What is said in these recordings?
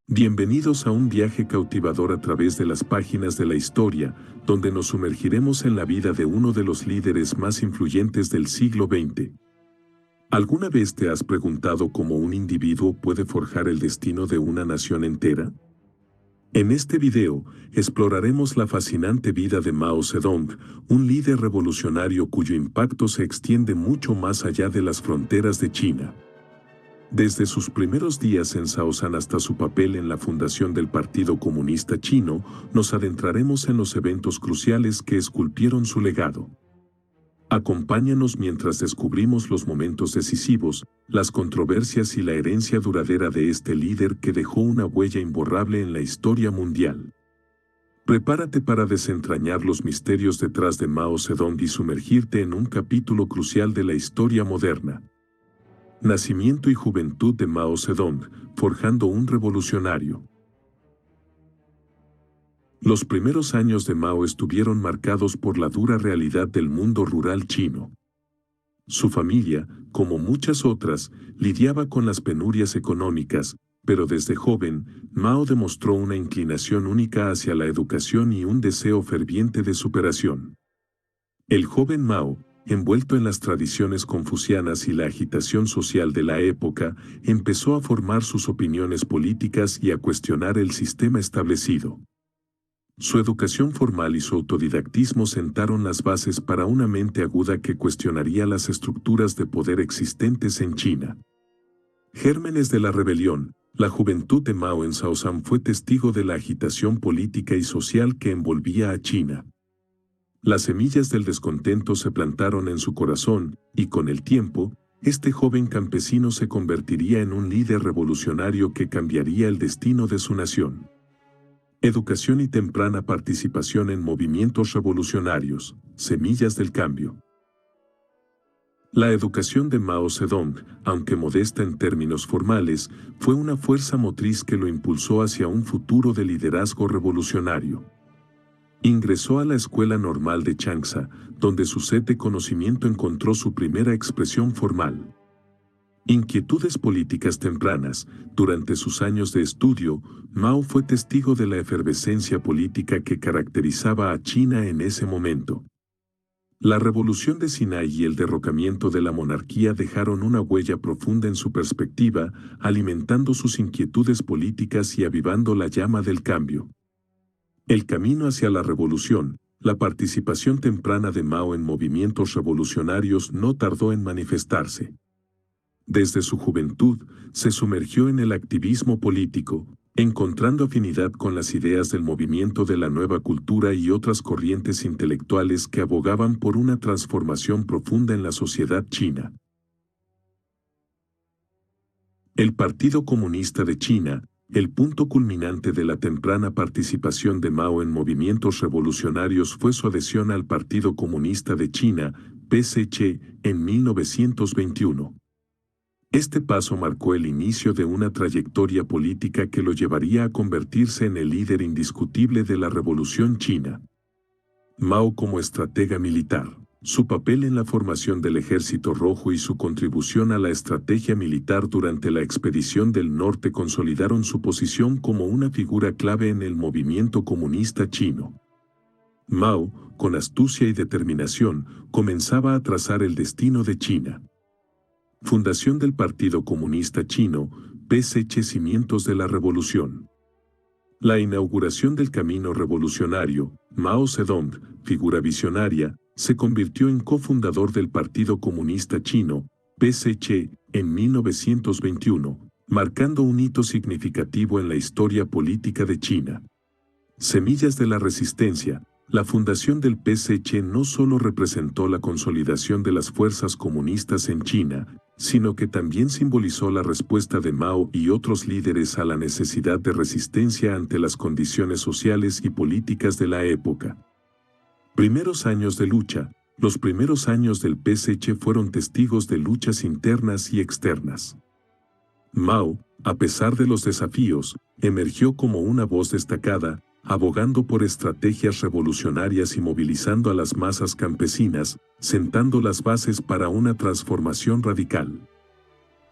Bienvenidos a un viaje cautivador a través de las páginas de la historia, donde nos sumergiremos en la vida de uno de los líderes más influyentes del siglo XX. ¿Alguna vez te has preguntado cómo un individuo puede forjar el destino de una nación entera? En este video, exploraremos la fascinante vida de Mao Zedong, un líder revolucionario cuyo impacto se extiende mucho más allá de las fronteras de China. Desde sus primeros días en Shaoxan hasta su papel en la fundación del Partido Comunista Chino, nos adentraremos en los eventos cruciales que esculpieron su legado. Acompáñanos mientras descubrimos los momentos decisivos, las controversias y la herencia duradera de este líder que dejó una huella imborrable en la historia mundial. Prepárate para desentrañar los misterios detrás de Mao Zedong y sumergirte en un capítulo crucial de la historia moderna. Nacimiento y juventud de Mao Zedong, forjando un revolucionario. Los primeros años de Mao estuvieron marcados por la dura realidad del mundo rural chino. Su familia, como muchas otras, lidiaba con las penurias económicas, pero desde joven, Mao demostró una inclinación única hacia la educación y un deseo ferviente de superación. El joven Mao, envuelto en las tradiciones confucianas y la agitación social de la época, empezó a formar sus opiniones políticas y a cuestionar el sistema establecido. Su educación formal y su autodidactismo sentaron las bases para una mente aguda que cuestionaría las estructuras de poder existentes en China. Gérmenes de la rebelión, la juventud de Mao en Shaoxan fue testigo de la agitación política y social que envolvía a China. Las semillas del descontento se plantaron en su corazón, y con el tiempo, este joven campesino se convertiría en un líder revolucionario que cambiaría el destino de su nación. Educación y temprana participación en movimientos revolucionarios, semillas del cambio. La educación de Mao Zedong, aunque modesta en términos formales, fue una fuerza motriz que lo impulsó hacia un futuro de liderazgo revolucionario. Ingresó a la Escuela Normal de Changsha, donde su sed de conocimiento encontró su primera expresión formal. Inquietudes políticas tempranas. Durante sus años de estudio, Mao fue testigo de la efervescencia política que caracterizaba a China en ese momento. La revolución de Sinai y el derrocamiento de la monarquía dejaron una huella profunda en su perspectiva, alimentando sus inquietudes políticas y avivando la llama del cambio. El camino hacia la revolución, la participación temprana de Mao en movimientos revolucionarios no tardó en manifestarse. Desde su juventud, se sumergió en el activismo político, encontrando afinidad con las ideas del movimiento de la nueva cultura y otras corrientes intelectuales que abogaban por una transformación profunda en la sociedad china. El Partido Comunista de China, el punto culminante de la temprana participación de Mao en movimientos revolucionarios fue su adhesión al Partido Comunista de China, PCC, en 1921. Este paso marcó el inicio de una trayectoria política que lo llevaría a convertirse en el líder indiscutible de la Revolución China. Mao como estratega militar. Su papel en la formación del Ejército Rojo y su contribución a la estrategia militar durante la Expedición del Norte consolidaron su posición como una figura clave en el movimiento comunista chino. Mao, con astucia y determinación, comenzaba a trazar el destino de China. Fundación del Partido Comunista Chino, PCC. Cimientos de la Revolución. La inauguración del camino revolucionario, Mao Zedong, figura visionaria, se convirtió en cofundador del Partido Comunista Chino, PCC, en 1921, marcando un hito significativo en la historia política de China. Semillas de la resistencia. La fundación del PCC no solo representó la consolidación de las fuerzas comunistas en China, sino que también simbolizó la respuesta de Mao y otros líderes a la necesidad de resistencia ante las condiciones sociales y políticas de la época. Primeros años de lucha. Los primeros años del PCC fueron testigos de luchas internas y externas. Mao, a pesar de los desafíos, emergió como una voz destacada, abogando por estrategias revolucionarias y movilizando a las masas campesinas, sentando las bases para una transformación radical.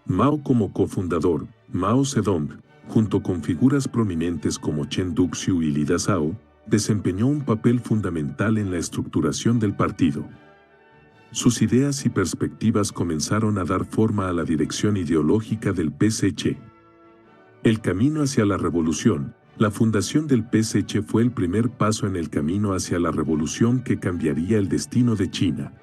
Mao como cofundador, Mao Zedong, junto con figuras prominentes como Chen Duxiu y Li Dazhao, desempeñó un papel fundamental en la estructuración del partido. Sus ideas y perspectivas comenzaron a dar forma a la dirección ideológica del PSC. El camino hacia la revolución. La fundación del PSC fue el primer paso en el camino hacia la revolución que cambiaría el destino de China.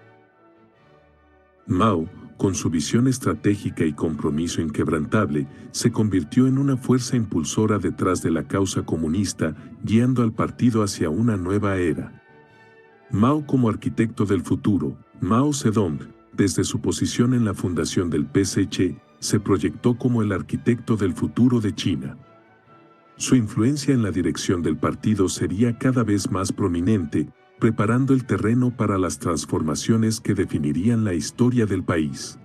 Mao, con su visión estratégica y compromiso inquebrantable, se convirtió en una fuerza impulsora detrás de la causa comunista, guiando al partido hacia una nueva era. Mao como arquitecto del futuro. Mao Zedong, desde su posición en la fundación del PSC, se proyectó como el arquitecto del futuro de China. Su influencia en la dirección del partido sería cada vez más prominente, preparando el terreno para las transformaciones que definirían la historia del país.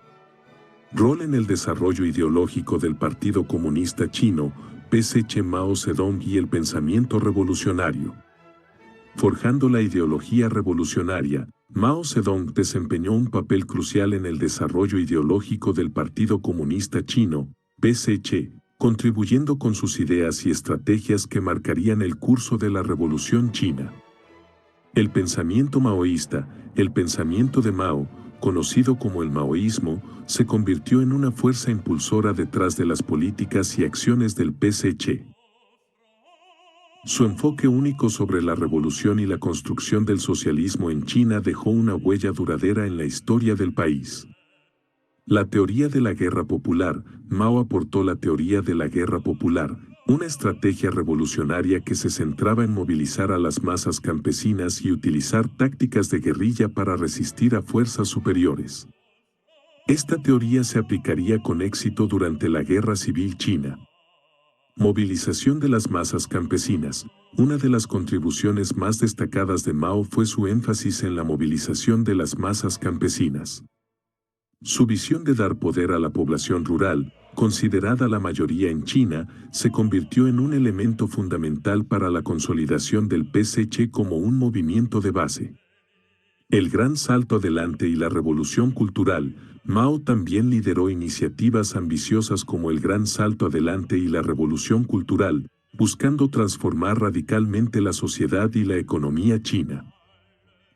Rol en el desarrollo ideológico del Partido Comunista Chino, PSC. Mao Zedong y el pensamiento revolucionario. Forjando la ideología revolucionaria, Mao Zedong desempeñó un papel crucial en el desarrollo ideológico del Partido Comunista Chino, PSC, contribuyendo con sus ideas y estrategias que marcarían el curso de la Revolución China. El pensamiento maoísta, el pensamiento de Mao, conocido como el maoísmo, se convirtió en una fuerza impulsora detrás de las políticas y acciones del PSC. Su enfoque único sobre la revolución y la construcción del socialismo en China dejó una huella duradera en la historia del país. La teoría de la guerra popular. Mao aportó la teoría de la guerra popular, una estrategia revolucionaria que se centraba en movilizar a las masas campesinas y utilizar tácticas de guerrilla para resistir a fuerzas superiores. Esta teoría se aplicaría con éxito durante la Guerra Civil China. Movilización de las masas campesinas. Una de las contribuciones más destacadas de Mao fue su énfasis en la movilización de las masas campesinas. Su visión de dar poder a la población rural, considerada la mayoría en China, se convirtió en un elemento fundamental para la consolidación del PSC como un movimiento de base. El gran salto adelante y la revolución cultural. Mao también lideró iniciativas ambiciosas como el Gran Salto Adelante y la Revolución Cultural, buscando transformar radicalmente la sociedad y la economía china.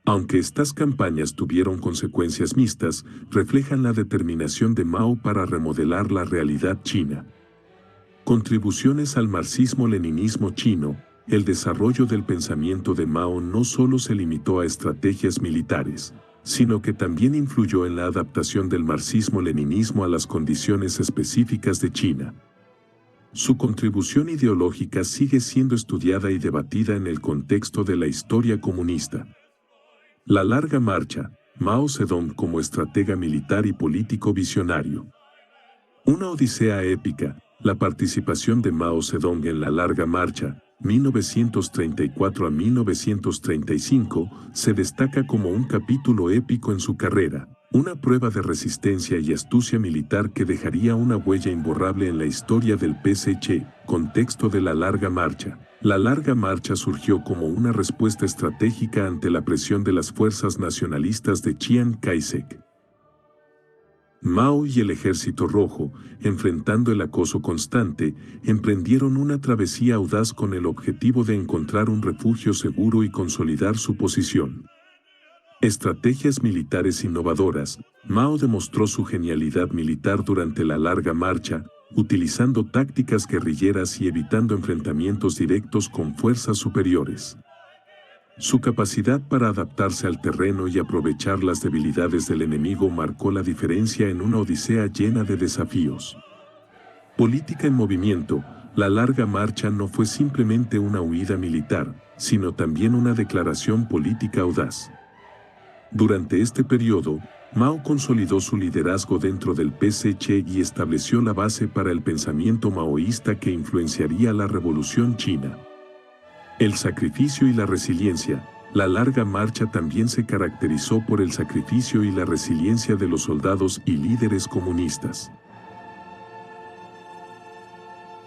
Aunque estas campañas tuvieron consecuencias mixtas, reflejan la determinación de Mao para remodelar la realidad china. Contribuciones al marxismo-leninismo chino. El desarrollo del pensamiento de Mao no solo se limitó a estrategias militares, sino que también influyó en la adaptación del marxismo-leninismo a las condiciones específicas de China. Su contribución ideológica sigue siendo estudiada y debatida en el contexto de la historia comunista. La larga marcha. Mao Zedong como estratega militar y político visionario. Una odisea épica. La participación de Mao Zedong en la larga marcha, 1934 a 1935, se destaca como un capítulo épico en su carrera, una prueba de resistencia y astucia militar que dejaría una huella imborrable en la historia del PSC. Contexto de la larga marcha. La larga marcha surgió como una respuesta estratégica ante la presión de las fuerzas nacionalistas de Chiang Kai-shek. Mao y el Ejército Rojo, enfrentando el acoso constante, emprendieron una travesía audaz con el objetivo de encontrar un refugio seguro y consolidar su posición. Estrategias militares innovadoras. Mao demostró su genialidad militar durante la larga marcha, utilizando tácticas guerrilleras y evitando enfrentamientos directos con fuerzas superiores. Su capacidad para adaptarse al terreno y aprovechar las debilidades del enemigo marcó la diferencia en una odisea llena de desafíos. Política en movimiento. La larga marcha no fue simplemente una huida militar, sino también una declaración política audaz. Durante este periodo, Mao consolidó su liderazgo dentro del PSC y estableció la base para el pensamiento maoísta que influenciaría la Revolución China. El sacrificio y la resiliencia. La larga marcha también se caracterizó por el sacrificio y la resiliencia de los soldados y líderes comunistas.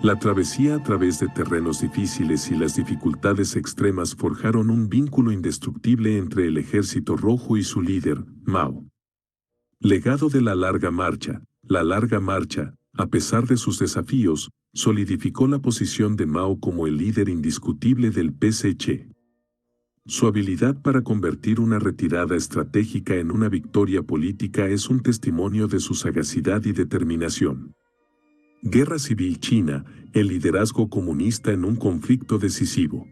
La travesía a través de terrenos difíciles y las dificultades extremas forjaron un vínculo indestructible entre el Ejército Rojo y su líder, Mao. Legado de la larga marcha. La larga marcha, a pesar de sus desafíos, solidificó la posición de Mao como el líder indiscutible del PSC. Su habilidad para convertir una retirada estratégica en una victoria política es un testimonio de su sagacidad y determinación. Guerra Civil China, el liderazgo comunista en un conflicto decisivo.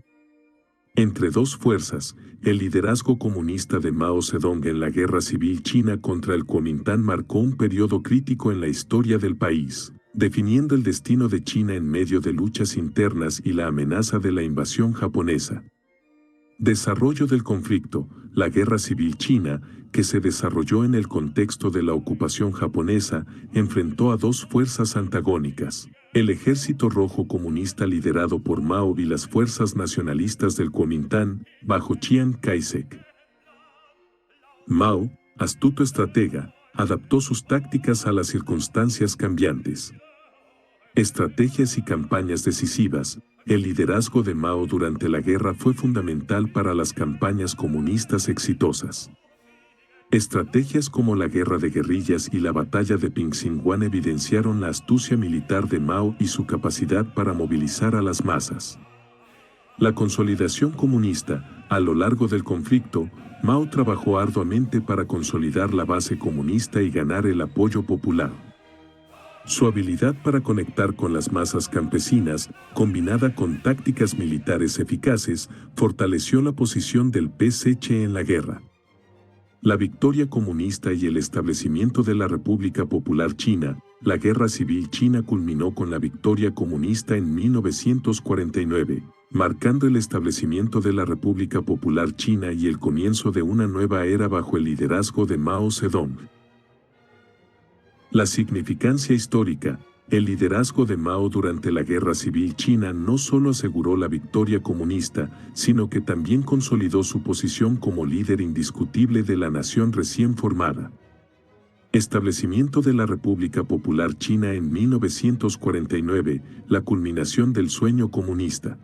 Entre dos fuerzas, el liderazgo comunista de Mao Zedong en la Guerra Civil China contra el Kuomintang marcó un periodo crítico en la historia del país, definiendo el destino de China en medio de luchas internas y la amenaza de la invasión japonesa. Desarrollo del conflicto. La Guerra Civil China, que se desarrolló en el contexto de la ocupación japonesa, enfrentó a dos fuerzas antagónicas: el Ejército Rojo Comunista liderado por Mao y las fuerzas nacionalistas del Kuomintang, bajo Chiang Kai-shek. Mao, astuto estratega, adaptó sus tácticas a las circunstancias cambiantes. Estrategias y campañas decisivas. El liderazgo de Mao durante la guerra fue fundamental para las campañas comunistas exitosas. Estrategias como la guerra de guerrillas y la batalla de Pingxinguan evidenciaron la astucia militar de Mao y su capacidad para movilizar a las masas. La consolidación comunista. A lo largo del conflicto, Mao trabajó arduamente para consolidar la base comunista y ganar el apoyo popular. Su habilidad para conectar con las masas campesinas, combinada con tácticas militares eficaces, fortaleció la posición del PSC en la guerra. La victoria comunista y el establecimiento de la República Popular China. La Guerra Civil China culminó con la victoria comunista en 1949, marcando el establecimiento de la República Popular China y el comienzo de una nueva era bajo el liderazgo de Mao Zedong. La significancia histórica. El liderazgo de Mao durante la Guerra Civil China no solo aseguró la victoria comunista, sino que también consolidó su posición como líder indiscutible de la nación recién formada. Establecimiento de la República Popular China en 1949, la culminación del sueño comunista.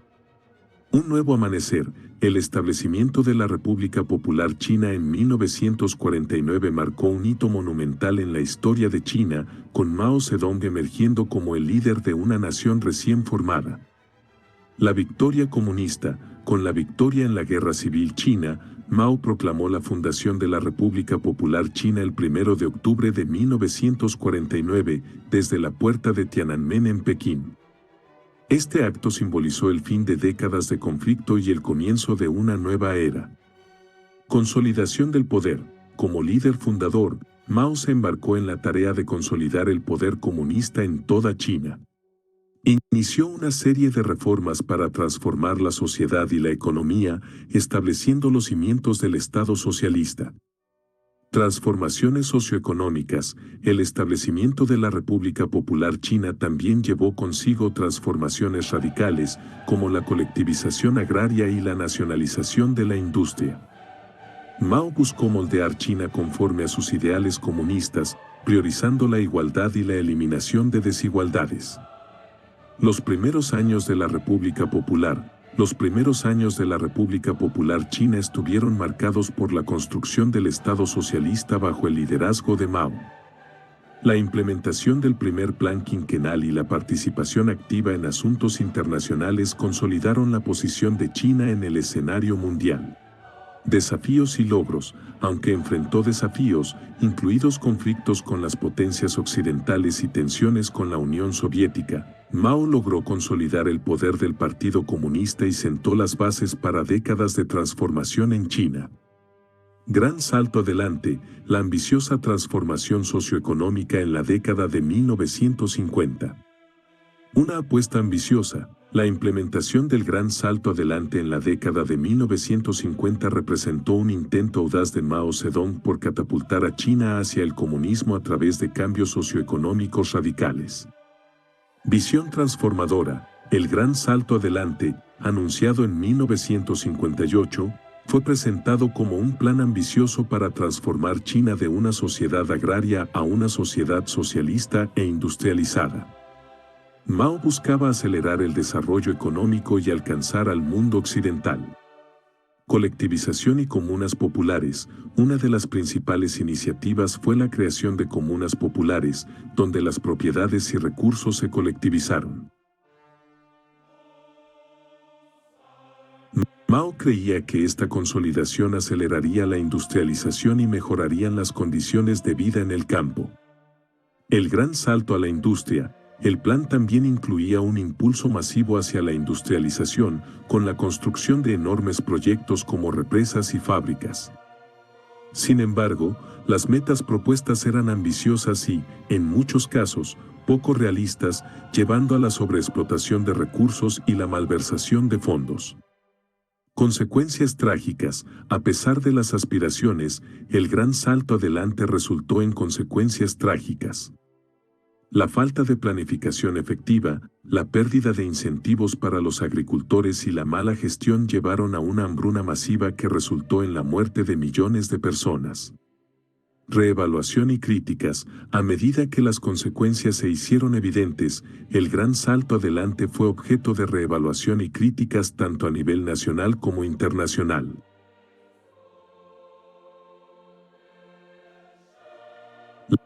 Un nuevo amanecer. El establecimiento de la República Popular China en 1949 marcó un hito monumental en la historia de China, con Mao Zedong emergiendo como el líder de una nación recién formada. La victoria comunista. Con la victoria en la Guerra Civil China, Mao proclamó la fundación de la República Popular China el 1 de octubre de 1949, desde la puerta de Tiananmen en Pekín. Este acto simbolizó el fin de décadas de conflicto y el comienzo de una nueva era. Consolidación del poder. Como líder fundador, Mao se embarcó en la tarea de consolidar el poder comunista en toda China. Inició una serie de reformas para transformar la sociedad y la economía, estableciendo los cimientos del Estado socialista. Transformaciones socioeconómicas. El establecimiento de la República Popular China también llevó consigo transformaciones radicales, como la colectivización agraria y la nacionalización de la industria. Mao buscó moldear China conforme a sus ideales comunistas, priorizando la igualdad y la eliminación de desigualdades. Los primeros años de la República Popular. Los primeros años de la República Popular China estuvieron marcados por la construcción del Estado socialista bajo el liderazgo de Mao. La implementación del primer plan quinquenal y la participación activa en asuntos internacionales consolidaron la posición de China en el escenario mundial. Desafíos y logros. Aunque enfrentó desafíos, incluidos conflictos con las potencias occidentales y tensiones con la Unión Soviética, Mao logró consolidar el poder del Partido Comunista y sentó las bases para décadas de transformación en China. Gran salto adelante. La ambiciosa transformación socioeconómica en la década de 1950. Una apuesta ambiciosa. La implementación del gran salto adelante en la década de 1950 representó un intento audaz de Mao Zedong por catapultar a China hacia el comunismo a través de cambios socioeconómicos radicales. Visión transformadora. El gran salto adelante, anunciado en 1958, fue presentado como un plan ambicioso para transformar China de una sociedad agraria a una sociedad socialista e industrializada. Mao buscaba acelerar el desarrollo económico y alcanzar al mundo occidental. Colectivización y comunas populares. Una de las principales iniciativas fue la creación de comunas populares, donde las propiedades y recursos se colectivizaron. Mao creía que esta consolidación aceleraría la industrialización y mejorarían las condiciones de vida en el campo. El gran salto a la industria. El plan también incluía un impulso masivo hacia la industrialización, con la construcción de enormes proyectos como represas y fábricas. Sin embargo, las metas propuestas eran ambiciosas y, en muchos casos, poco realistas, llevando a la sobreexplotación de recursos y la malversación de fondos. Consecuencias trágicas. A pesar de las aspiraciones, el gran salto adelante resultó en consecuencias trágicas. La falta de planificación efectiva, la pérdida de incentivos para los agricultores y la mala gestión llevaron a una hambruna masiva que resultó en la muerte de millones de personas. Reevaluación y críticas. A medida que las consecuencias se hicieron evidentes, el gran salto adelante fue objeto de reevaluación y críticas tanto a nivel nacional como internacional.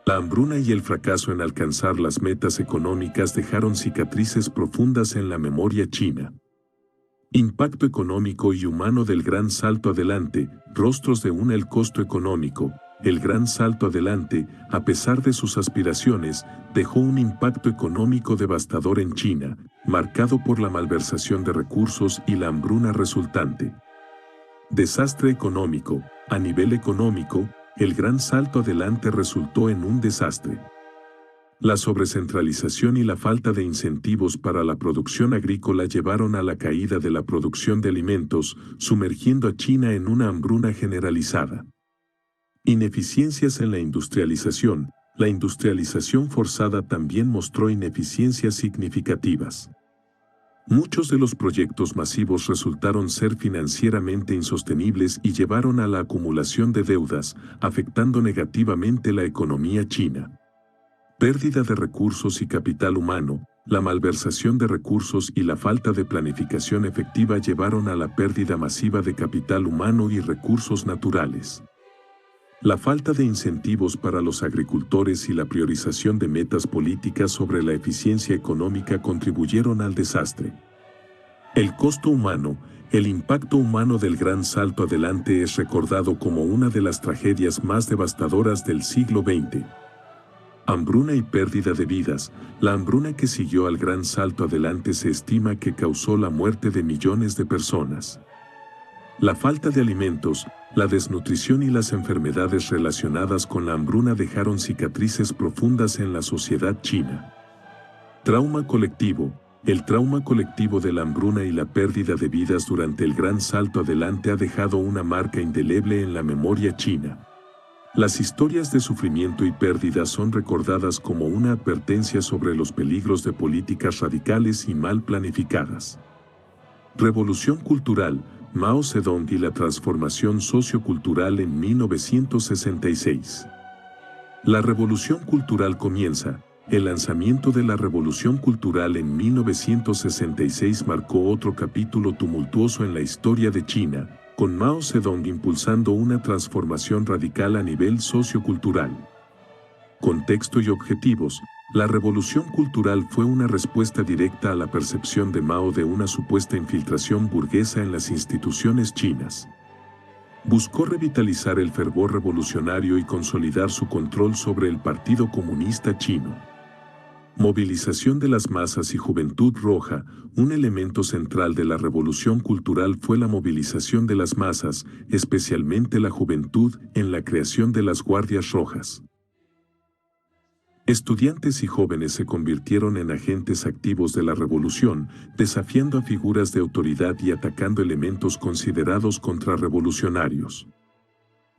La hambruna y el fracaso en alcanzar las metas económicas dejaron cicatrices profundas en la memoria china. Impacto económico y humano del gran salto adelante. Rostros de el costo económico. El gran salto adelante, a pesar de sus aspiraciones, dejó un impacto económico devastador en China, marcado por la malversación de recursos y la hambruna resultante. Desastre económico. A nivel económico, el gran salto adelante resultó en un desastre. La sobrecentralización y la falta de incentivos para la producción agrícola llevaron a la caída de la producción de alimentos, sumergiendo a China en una hambruna generalizada. Ineficiencias en la industrialización. La industrialización forzada también mostró ineficiencias significativas. Muchos de los proyectos masivos resultaron ser financieramente insostenibles y llevaron a la acumulación de deudas, afectando negativamente la economía china. Pérdida de recursos y capital humano. La malversación de recursos y la falta de planificación efectiva llevaron a la pérdida masiva de capital humano y recursos naturales. La falta de incentivos para los agricultores y la priorización de metas políticas sobre la eficiencia económica contribuyeron al desastre. El costo humano. El impacto humano del gran salto adelante es recordado como una de las tragedias más devastadoras del siglo XX. Hambruna y pérdida de vidas. La hambruna que siguió al gran salto adelante se estima que causó la muerte de millones de personas. La falta de alimentos, la desnutrición y las enfermedades relacionadas con la hambruna dejaron cicatrices profundas en la sociedad china. Trauma colectivo. El trauma colectivo de la hambruna y la pérdida de vidas durante el gran salto adelante ha dejado una marca indeleble en la memoria china. Las historias de sufrimiento y pérdida son recordadas como una advertencia sobre los peligros de políticas radicales y mal planificadas. Revolución cultural. Mao Zedong y la transformación sociocultural en 1966. La revolución cultural comienza. El lanzamiento de la revolución cultural en 1966 marcó otro capítulo tumultuoso en la historia de China, con Mao Zedong impulsando una transformación radical a nivel sociocultural. Contexto y objetivos. La revolución cultural fue una respuesta directa a la percepción de Mao de una supuesta infiltración burguesa en las instituciones chinas. Buscó revitalizar el fervor revolucionario y consolidar su control sobre el Partido Comunista Chino. Movilización de las masas y juventud roja. Un elemento central de la revolución cultural fue la movilización de las masas, especialmente la juventud, en la creación de las guardias rojas. Estudiantes y jóvenes se convirtieron en agentes activos de la revolución, desafiando a figuras de autoridad y atacando elementos considerados contrarrevolucionarios.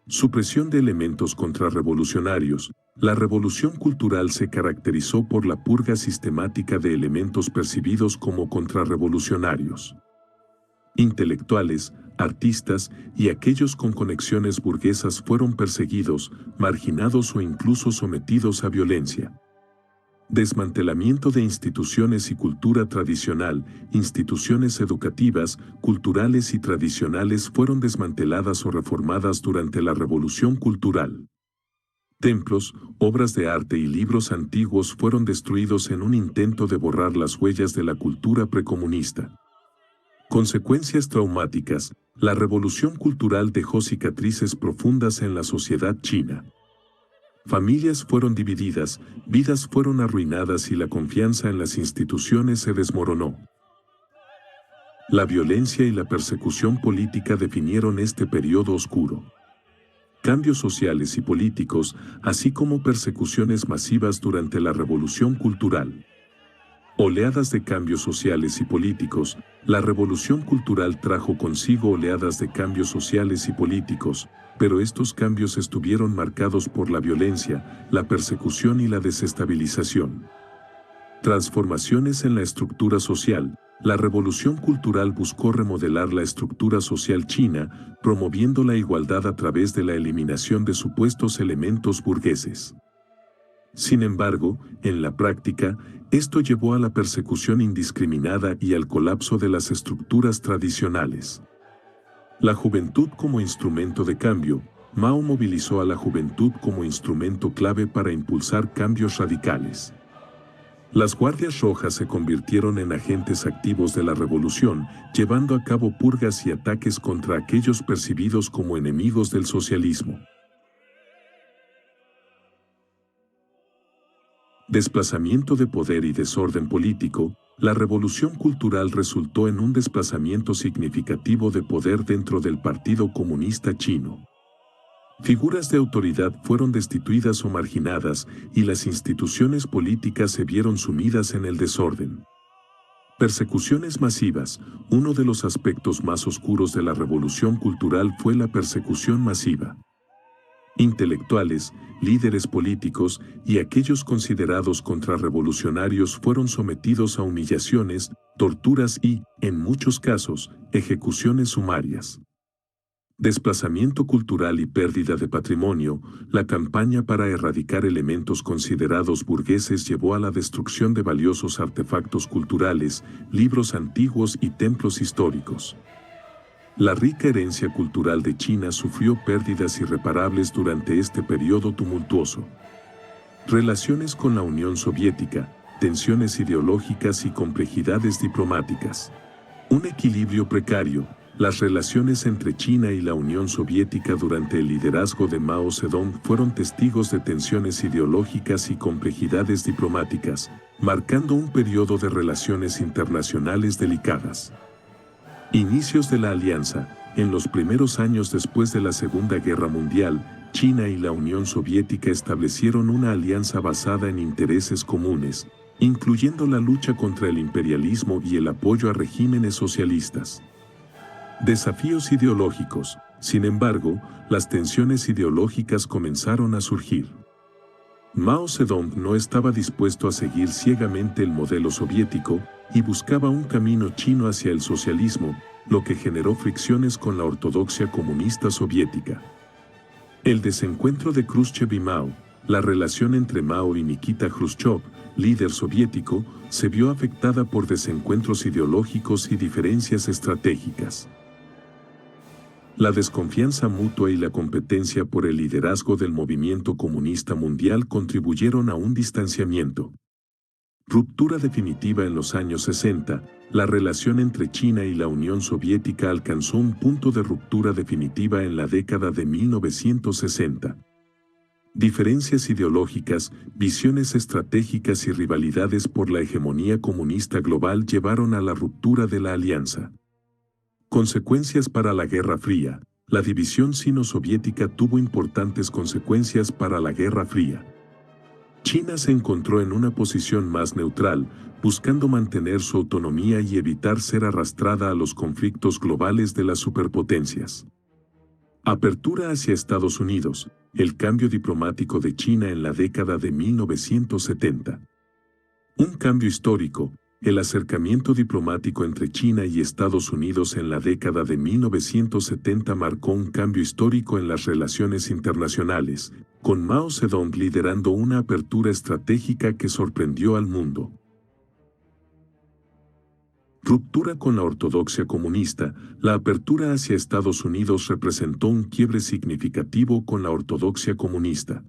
Supresión de elementos contrarrevolucionarios. La revolución cultural se caracterizó por la purga sistemática de elementos percibidos como contrarrevolucionarios. Intelectuales, artistas y aquellos con conexiones burguesas fueron perseguidos, marginados o incluso sometidos a violencia. Desmantelamiento de instituciones y cultura tradicional. Instituciones educativas, culturales y tradicionales fueron desmanteladas o reformadas durante la Revolución Cultural. Templos, obras de arte y libros antiguos fueron destruidos en un intento de borrar las huellas de la cultura precomunista. Consecuencias traumáticas. La Revolución Cultural dejó cicatrices profundas en la sociedad china. Familias fueron divididas, vidas fueron arruinadas y la confianza en las instituciones se desmoronó. La violencia y la persecución política definieron este periodo oscuro. Cambios sociales y políticos, así como persecuciones masivas durante la Revolución Cultural. Oleadas de cambios sociales y políticos. La Revolución Cultural trajo consigo oleadas de cambios sociales y políticos, pero estos cambios estuvieron marcados por la violencia, la persecución y la desestabilización. Transformaciones en la estructura social. La Revolución Cultural buscó remodelar la estructura social china, promoviendo la igualdad a través de la eliminación de supuestos elementos burgueses. Sin embargo, en la práctica, esto llevó a la persecución indiscriminada y al colapso de las estructuras tradicionales. La juventud como instrumento de cambio. Mao movilizó a la juventud como instrumento clave para impulsar cambios radicales. Las Guardias Rojas se convirtieron en agentes activos de la revolución, llevando a cabo purgas y ataques contra aquellos percibidos como enemigos del socialismo. Desplazamiento de poder y desorden político. La Revolución Cultural resultó en un desplazamiento significativo de poder dentro del Partido Comunista Chino. Figuras de autoridad fueron destituidas o marginadas, y las instituciones políticas se vieron sumidas en el desorden. Persecuciones masivas. Uno de los aspectos más oscuros de la Revolución Cultural fue la persecución masiva. Intelectuales, líderes políticos y aquellos considerados contrarrevolucionarios fueron sometidos a humillaciones, torturas y, en muchos casos, ejecuciones sumarias. Desplazamiento cultural y pérdida de patrimonio. La campaña para erradicar elementos considerados burgueses llevó a la destrucción de valiosos artefactos culturales, libros antiguos y templos históricos. La rica herencia cultural de China sufrió pérdidas irreparables durante este periodo tumultuoso. Relaciones con la Unión Soviética, tensiones ideológicas y complejidades diplomáticas. Un equilibrio precario. Las relaciones entre China y la Unión Soviética durante el liderazgo de Mao Zedong fueron testigos de tensiones ideológicas y complejidades diplomáticas, marcando un periodo de relaciones internacionales delicadas. Inicios de la alianza. En los primeros años después de la Segunda Guerra Mundial, China y la Unión Soviética establecieron una alianza basada en intereses comunes, incluyendo la lucha contra el imperialismo y el apoyo a regímenes socialistas. Desafíos ideológicos. Sin embargo, las tensiones ideológicas comenzaron a surgir. Mao Zedong no estaba dispuesto a seguir ciegamente el modelo soviético y buscaba un camino chino hacia el socialismo, lo que generó fricciones con la ortodoxia comunista soviética. El desencuentro de Khrushchev y Mao. La relación entre Mao y Nikita Khrushchev, líder soviético, se vio afectada por desencuentros ideológicos y diferencias estratégicas. La desconfianza mutua y la competencia por el liderazgo del movimiento comunista mundial contribuyeron a un distanciamiento. Ruptura definitiva. En los años 60, la relación entre China y la Unión Soviética alcanzó un punto de ruptura definitiva en la década de 1960. Diferencias ideológicas, visiones estratégicas y rivalidades por la hegemonía comunista global llevaron a la ruptura de la alianza. Consecuencias para la Guerra Fría. La división sino-soviética tuvo importantes consecuencias para la Guerra Fría. China se encontró en una posición más neutral, buscando mantener su autonomía y evitar ser arrastrada a los conflictos globales de las superpotencias. Apertura hacia Estados Unidos. El cambio diplomático de China en la década de 1970. Un cambio histórico. El acercamiento diplomático entre China y Estados Unidos en la década de 1970 marcó un cambio histórico en las relaciones internacionales, con Mao Zedong liderando una apertura estratégica que sorprendió al mundo. Ruptura con la ortodoxia comunista. La apertura hacia Estados Unidos representó un quiebre significativo con la ortodoxia comunista.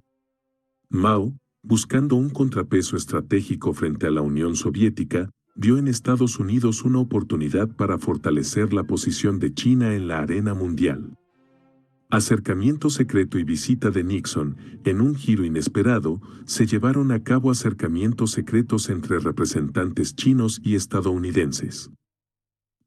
Mao, buscando un contrapeso estratégico frente a la Unión Soviética, vio en Estados Unidos una oportunidad para fortalecer la posición de China en la arena mundial. Acercamiento secreto y visita de Nixon. En un giro inesperado, se llevaron a cabo acercamientos secretos entre representantes chinos y estadounidenses.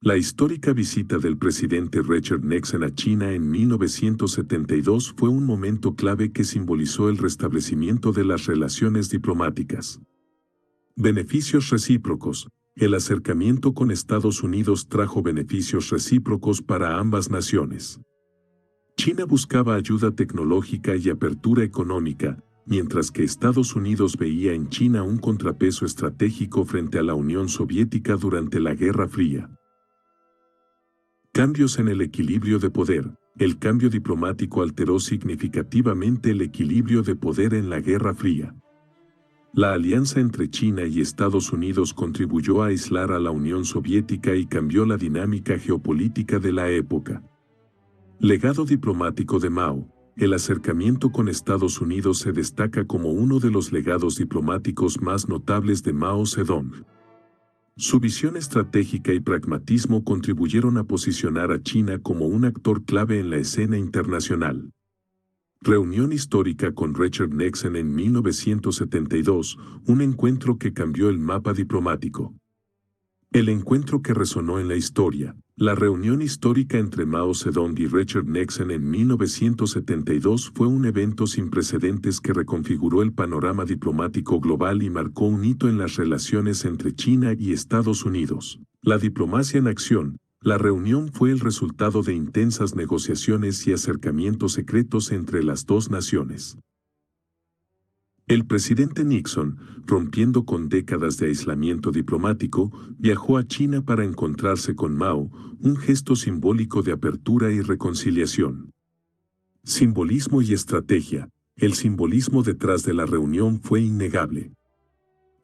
La histórica visita del presidente Richard Nixon a China en 1972 fue un momento clave que simbolizó el restablecimiento de las relaciones diplomáticas. Beneficios recíprocos. El acercamiento con Estados Unidos trajo beneficios recíprocos para ambas naciones. China buscaba ayuda tecnológica y apertura económica, mientras que Estados Unidos veía en China un contrapeso estratégico frente a la Unión Soviética durante la Guerra Fría. Cambios en el equilibrio de poder. El cambio diplomático alteró significativamente el equilibrio de poder en la Guerra Fría. La alianza entre China y Estados Unidos contribuyó a aislar a la Unión Soviética y cambió la dinámica geopolítica de la época. Legado diplomático de Mao. El acercamiento con Estados Unidos se destaca como uno de los legados diplomáticos más notables de Mao Zedong. Su visión estratégica y pragmatismo contribuyeron a posicionar a China como un actor clave en la escena internacional. Reunión histórica con Richard Nixon en 1972, un encuentro que cambió el mapa diplomático. El encuentro que resonó en la historia. La reunión histórica entre Mao Zedong y Richard Nixon en 1972 fue un evento sin precedentes que reconfiguró el panorama diplomático global y marcó un hito en las relaciones entre China y Estados Unidos. La diplomacia en acción. La reunión fue el resultado de intensas negociaciones y acercamientos secretos entre las dos naciones. El presidente Nixon, rompiendo con décadas de aislamiento diplomático, viajó a China para encontrarse con Mao, un gesto simbólico de apertura y reconciliación. Simbolismo y estrategia. El simbolismo detrás de la reunión fue innegable.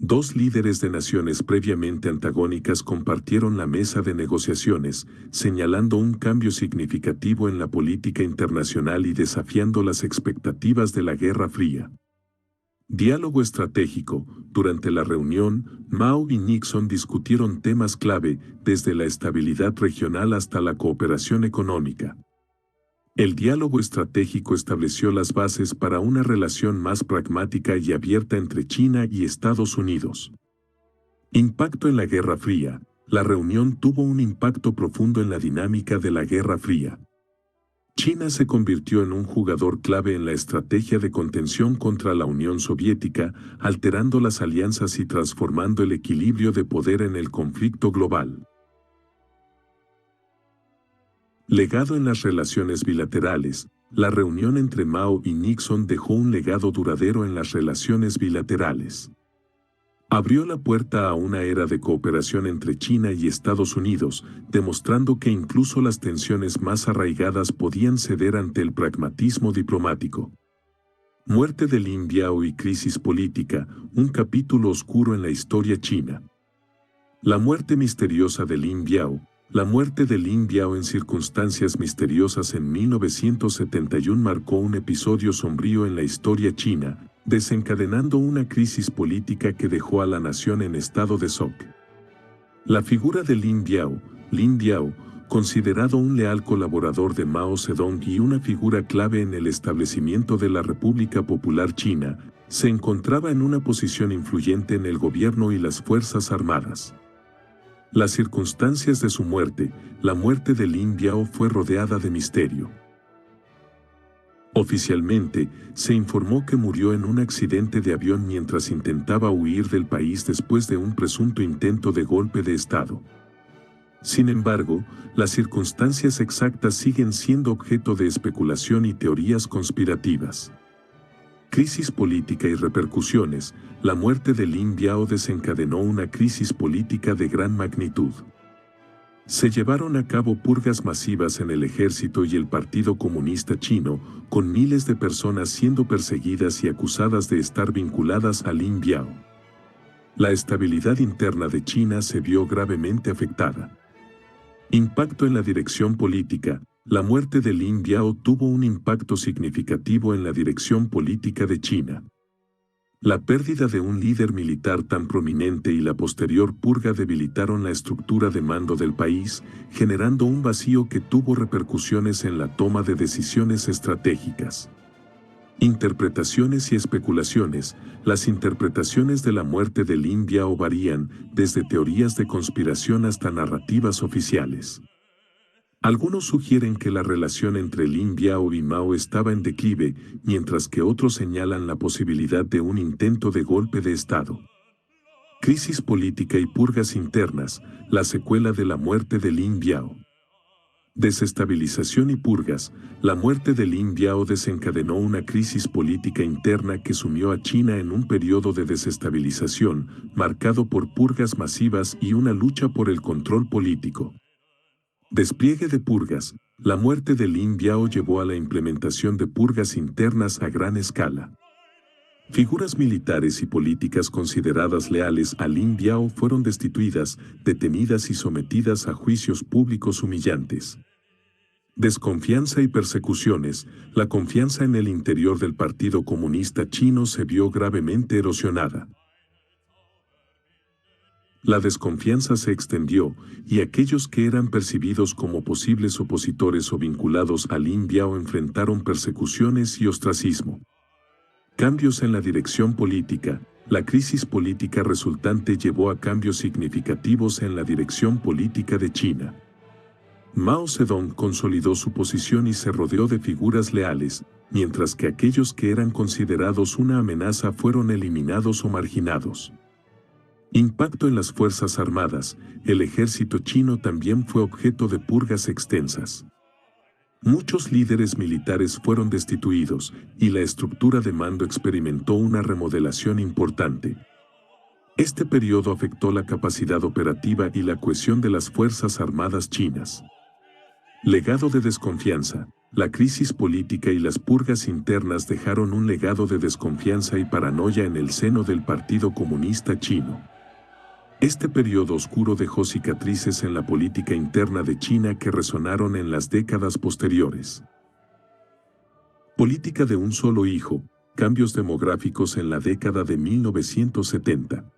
Dos líderes de naciones previamente antagónicas compartieron la mesa de negociaciones, señalando un cambio significativo en la política internacional y desafiando las expectativas de la Guerra Fría. Diálogo estratégico. Durante la reunión, Mao y Nixon discutieron temas clave, desde la estabilidad regional hasta la cooperación económica. El diálogo estratégico estableció las bases para una relación más pragmática y abierta entre China y Estados Unidos. Impacto en la Guerra Fría. La reunión tuvo un impacto profundo en la dinámica de la Guerra Fría. China se convirtió en un jugador clave en la estrategia de contención contra la Unión Soviética, alterando las alianzas y transformando el equilibrio de poder en el conflicto global. Legado en las relaciones bilaterales. La reunión entre Mao y Nixon dejó un legado duradero en las relaciones bilaterales. Abrió la puerta a una era de cooperación entre China y Estados Unidos, demostrando que incluso las tensiones más arraigadas podían ceder ante el pragmatismo diplomático. Muerte de Lin Biao y crisis política, un capítulo oscuro en la historia china. La muerte misteriosa de Lin Biao. La muerte de Lin Biao en circunstancias misteriosas en 1971 marcó un episodio sombrío en la historia china, desencadenando una crisis política que dejó a la nación en estado de shock. La figura de Lin Biao, considerado un leal colaborador de Mao Zedong y una figura clave en el establecimiento de la República Popular China, se encontraba en una posición influyente en el gobierno y las Fuerzas Armadas. Las circunstancias de su muerte. La muerte de Lin Biao fue rodeada de misterio. Oficialmente, se informó que murió en un accidente de avión mientras intentaba huir del país después de un presunto intento de golpe de Estado. Sin embargo, las circunstancias exactas siguen siendo objeto de especulación y teorías conspirativas. Crisis política y repercusiones. La muerte de Lin Biao desencadenó una crisis política de gran magnitud. Se llevaron a cabo purgas masivas en el ejército y el Partido Comunista Chino, con miles de personas siendo perseguidas y acusadas de estar vinculadas a Lin Biao. La estabilidad interna de China se vio gravemente afectada. Impacto en la dirección política. La muerte de Lin Biao tuvo un impacto significativo en la dirección política de China. La pérdida de un líder militar tan prominente y la posterior purga debilitaron la estructura de mando del país, generando un vacío que tuvo repercusiones en la toma de decisiones estratégicas. Interpretaciones y especulaciones. Las interpretaciones de la muerte de Lin Biao varían, desde teorías de conspiración hasta narrativas oficiales. Algunos sugieren que la relación entre Lin Biao y Mao estaba en declive, mientras que otros señalan la posibilidad de un intento de golpe de Estado. Crisis política y purgas internas, la secuela de la muerte de Lin Biao. Desestabilización y purgas. La muerte de Lin Biao desencadenó una crisis política interna que sumió a China en un periodo de desestabilización, marcado por purgas masivas y una lucha por el control político. Despliegue de purgas. La muerte de Lin Biao llevó a la implementación de purgas internas a gran escala. Figuras militares y políticas consideradas leales a Lin Biao fueron destituidas, detenidas y sometidas a juicios públicos humillantes. Desconfianza y persecuciones. La confianza en el interior del Partido Comunista Chino se vio gravemente erosionada. La desconfianza se extendió, y aquellos que eran percibidos como posibles opositores o vinculados a Lin Biao enfrentaron persecuciones y ostracismo. Cambios en la dirección política. La crisis política resultante llevó a cambios significativos en la dirección política de China. Mao Zedong consolidó su posición y se rodeó de figuras leales, mientras que aquellos que eran considerados una amenaza fueron eliminados o marginados. Impacto en las Fuerzas Armadas. El ejército chino también fue objeto de purgas extensas. Muchos líderes militares fueron destituidos, y la estructura de mando experimentó una remodelación importante. Este periodo afectó la capacidad operativa y la cohesión de las Fuerzas Armadas chinas. Legado de desconfianza. La crisis política y las purgas internas dejaron un legado de desconfianza y paranoia en el seno del Partido Comunista Chino. Este periodo oscuro dejó cicatrices en la política interna de China que resonaron en las décadas posteriores. Política de un solo hijo. Cambios demográficos en la década de 1970.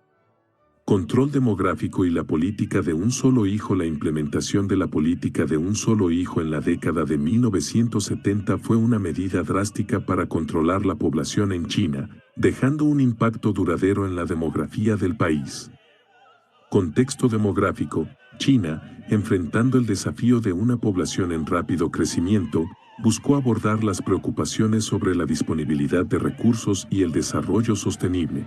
Control demográfico y la política de un solo hijo. La implementación de la política de un solo hijo en la década de 1970 fue una medida drástica para controlar la población en China, dejando un impacto duradero en la demografía del país. Contexto demográfico. China, enfrentando el desafío de una población en rápido crecimiento, buscó abordar las preocupaciones sobre la disponibilidad de recursos y el desarrollo sostenible.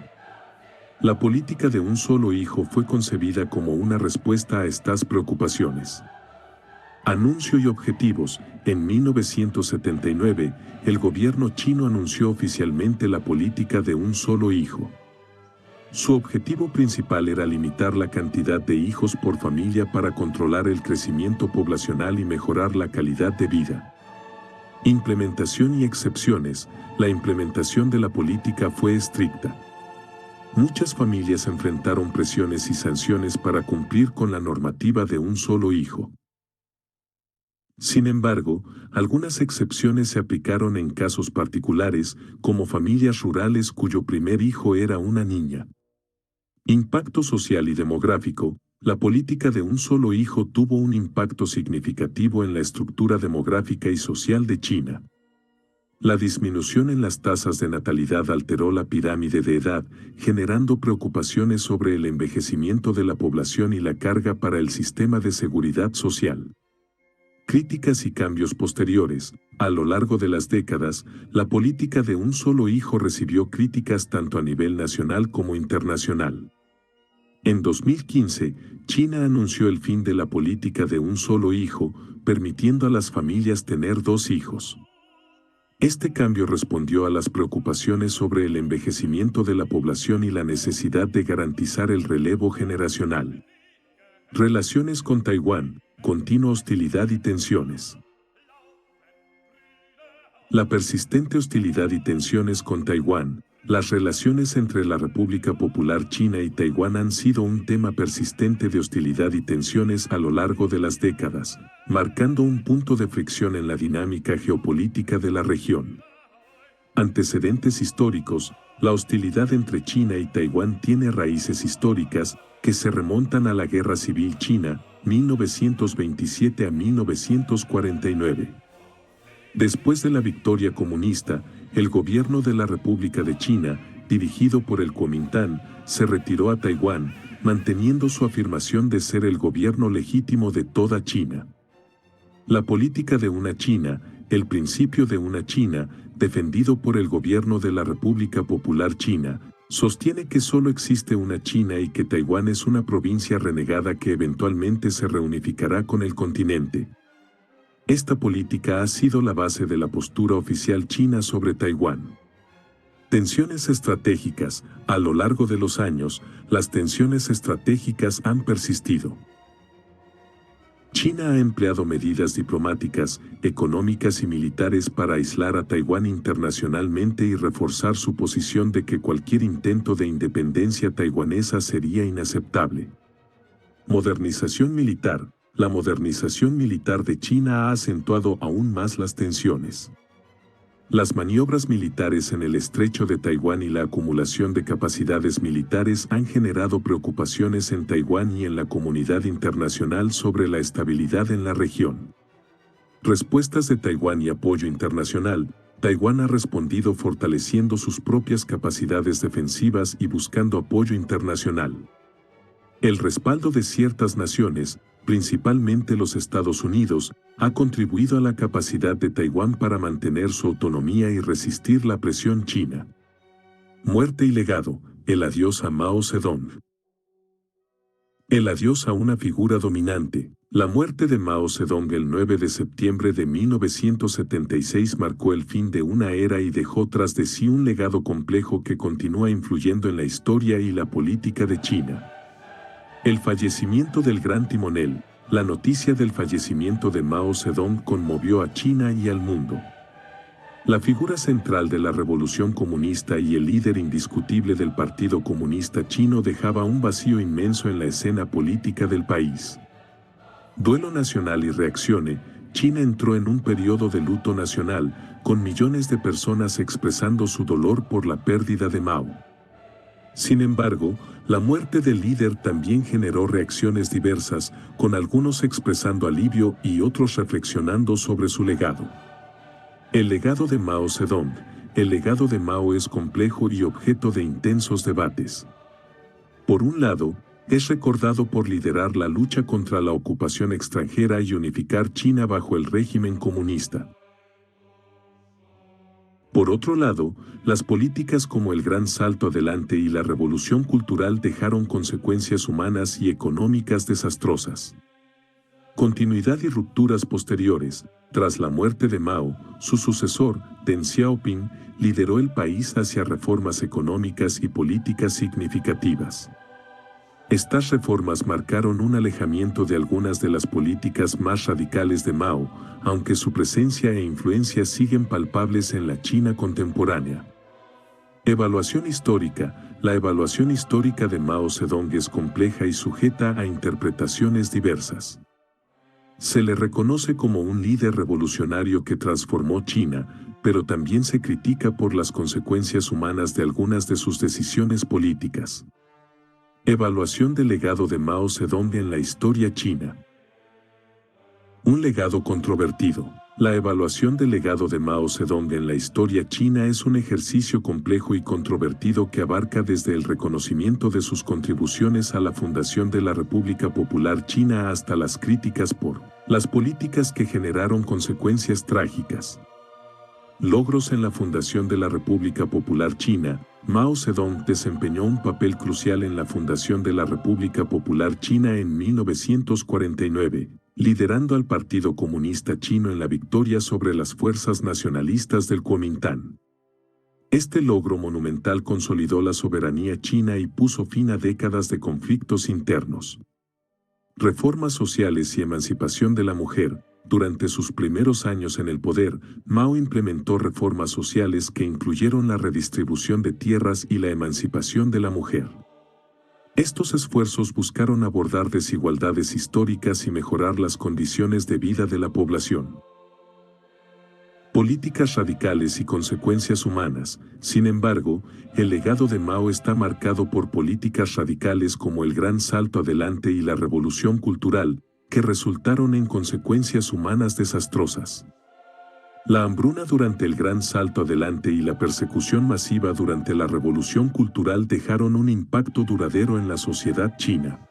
La política de un solo hijo fue concebida como una respuesta a estas preocupaciones. Anuncio y objetivos. En 1979, el gobierno chino anunció oficialmente la política de un solo hijo. Su objetivo principal era limitar la cantidad de hijos por familia para controlar el crecimiento poblacional y mejorar la calidad de vida. Implementación y excepciones. La implementación de la política fue estricta. Muchas familias enfrentaron presiones y sanciones para cumplir con la normativa de un solo hijo. Sin embargo, algunas excepciones se aplicaron en casos particulares, como familias rurales cuyo primer hijo era una niña. Impacto social y demográfico. La política de un solo hijo tuvo un impacto significativo en la estructura demográfica y social de China. La disminución en las tasas de natalidad alteró la pirámide de edad, generando preocupaciones sobre el envejecimiento de la población y la carga para el sistema de seguridad social. Críticas y cambios posteriores. A lo largo de las décadas, la política de un solo hijo recibió críticas tanto a nivel nacional como internacional. En 2015, China anunció el fin de la política de un solo hijo, permitiendo a las familias tener 2 hijos. Este cambio respondió a las preocupaciones sobre el envejecimiento de la población y la necesidad de garantizar el relevo generacional. Relaciones con Taiwán, continua hostilidad y tensiones. La persistente hostilidad y tensiones con Taiwán. Las relaciones entre la República Popular China y Taiwán han sido un tema persistente de hostilidad y tensiones a lo largo de las décadas, marcando un punto de fricción en la dinámica geopolítica de la región. Antecedentes históricos. La hostilidad entre China y Taiwán tiene raíces históricas que se remontan a la Guerra Civil China, 1927 a 1949. Después de la victoria comunista, el gobierno de la República de China, dirigido por el Kuomintang, se retiró a Taiwán, manteniendo su afirmación de ser el gobierno legítimo de toda China. La política de una China, el principio de una China, defendido por el gobierno de la República Popular China, sostiene que solo existe una China y que Taiwán es una provincia renegada que eventualmente se reunificará con el continente. Esta política ha sido la base de la postura oficial china sobre Taiwán. Tensiones estratégicas. A lo largo de los años, las tensiones estratégicas han persistido. China ha empleado medidas diplomáticas, económicas y militares para aislar a Taiwán internacionalmente y reforzar su posición de que cualquier intento de independencia taiwanesa sería inaceptable. Modernización militar. La modernización militar de China ha acentuado aún más las tensiones. Las maniobras militares en el estrecho de Taiwán y la acumulación de capacidades militares han generado preocupaciones en Taiwán y en la comunidad internacional sobre la estabilidad en la región. Respuestas de Taiwán y apoyo internacional. Taiwán ha respondido fortaleciendo sus propias capacidades defensivas y buscando apoyo internacional. El respaldo de ciertas naciones, principalmente los Estados Unidos, ha contribuido a la capacidad de Taiwán para mantener su autonomía y resistir la presión china. Muerte y legado. El adiós a Mao Zedong. El adiós a una figura dominante. La muerte de Mao Zedong el 9 de septiembre de 1976 marcó el fin de una era y dejó tras de sí un legado complejo que continúa influyendo en la historia y la política de China. El fallecimiento del gran timonel. La noticia del fallecimiento de Mao Zedong conmovió a China y al mundo. La figura central de la revolución comunista y el líder indiscutible del Partido Comunista Chino dejaba un vacío inmenso en la escena política del país. Duelo nacional y reaccione. China entró en un periodo de luto nacional, con millones de personas expresando su dolor por la pérdida de Mao. Sin embargo, la muerte del líder también generó reacciones diversas, con algunos expresando alivio y otros reflexionando sobre su legado. El legado de Mao Zedong. El legado de Mao es complejo y objeto de intensos debates. Por un lado, es recordado por liderar la lucha contra la ocupación extranjera y unificar China bajo el régimen comunista. Por otro lado, las políticas como el Gran Salto Adelante y la Revolución Cultural dejaron consecuencias humanas y económicas desastrosas. Continuidad y rupturas posteriores. Tras la muerte de Mao, su sucesor, Deng Xiaoping, lideró el país hacia reformas económicas y políticas significativas. Estas reformas marcaron un alejamiento de algunas de las políticas más radicales de Mao, aunque su presencia e influencia siguen palpables en la China contemporánea. Evaluación histórica. La evaluación histórica de Mao Zedong es compleja y sujeta a interpretaciones diversas. Se le reconoce como un líder revolucionario que transformó China, pero también se critica por las consecuencias humanas de algunas de sus decisiones políticas. Evaluación del legado de Mao Zedong en la historia china. Un legado controvertido. La evaluación del legado de Mao Zedong en la historia china es un ejercicio complejo y controvertido que abarca desde el reconocimiento de sus contribuciones a la fundación de la República Popular China hasta las críticas por las políticas que generaron consecuencias trágicas. Logros en la fundación de la República Popular China. Mao Zedong desempeñó un papel crucial en la fundación de la República Popular China en 1949, liderando al Partido Comunista Chino en la victoria sobre las fuerzas nacionalistas del Kuomintang. Este logro monumental consolidó la soberanía china y puso fin a décadas de conflictos internos. Reformas sociales y emancipación de la mujer. Durante sus primeros años en el poder, Mao implementó reformas sociales que incluyeron la redistribución de tierras y la emancipación de la mujer. Estos esfuerzos buscaron abordar desigualdades históricas y mejorar las condiciones de vida de la población. Políticas radicales y consecuencias humanas. Sin embargo, el legado de Mao está marcado por políticas radicales como el Gran Salto Adelante y la Revolución Cultural, que resultaron en consecuencias humanas desastrosas. La hambruna durante el Gran Salto Adelante y la persecución masiva durante la Revolución Cultural dejaron un impacto duradero en la sociedad china.